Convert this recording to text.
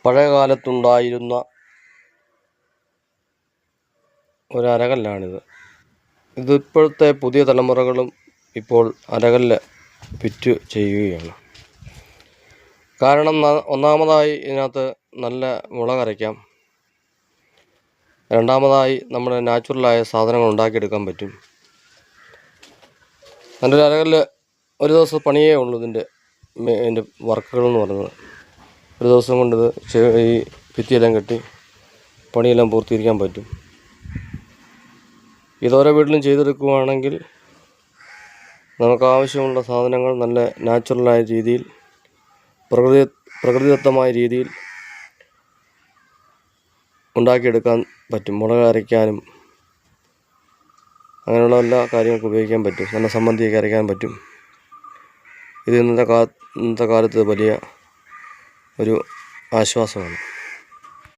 പഴയ കാലത്തുണ്ടായിരുന്ന ഒരകല്ലാണിത്. ഇപ്പോഴത്തെ പുതിയ തലമുറകളും ഇപ്പോൾ അരകല്ല് ഫിറ്റ് ചെയ്യുകയാണ്. കാരണം ഒന്നാമതായി ഇതിനകത്ത് നല്ല മുളകരയ്ക്കാം, രണ്ടാമതായി നമ്മുടെ നാച്ചുറലായ സാധനങ്ങൾ ഉണ്ടാക്കിയെടുക്കാൻ പറ്റും. നല്ലൊരു അരകല്ല് ഒരു ദിവസം പണിയേ ഉള്ളൂ. ഇതിൻ്റെ വർക്കുകൾ എന്ന് പറയുന്നത് ഒരു ദിവസം കൊണ്ട് ഈ ഭിത്തിയെല്ലാം കെട്ടി പണിയെല്ലാം പൂർത്തീകരിക്കാൻ പറ്റും. ഇതോരോ വീട്ടിലും ചെയ്തെടുക്കുകയാണെങ്കിൽ നമുക്ക് ആവശ്യമുള്ള സാധനങ്ങൾ നല്ല നാച്ചുറലായ രീതിയിൽ പ്രകൃതിദത്തമായ രീതിയിൽ ഉണ്ടാക്കിയെടുക്കാൻ പറ്റും. മുളക് അരയ്ക്കാനും അങ്ങനെയുള്ള എല്ലാ കാര്യങ്ങൾക്കും ഉപയോഗിക്കാൻ പറ്റും. നല്ല സമ്മന്തിയൊക്കെ അരയ്ക്കാൻ പറ്റും. ഇത് ഇന്നത്തെ കാലത്ത് വലിയ ഒരു ആശ്വാസമാണ്.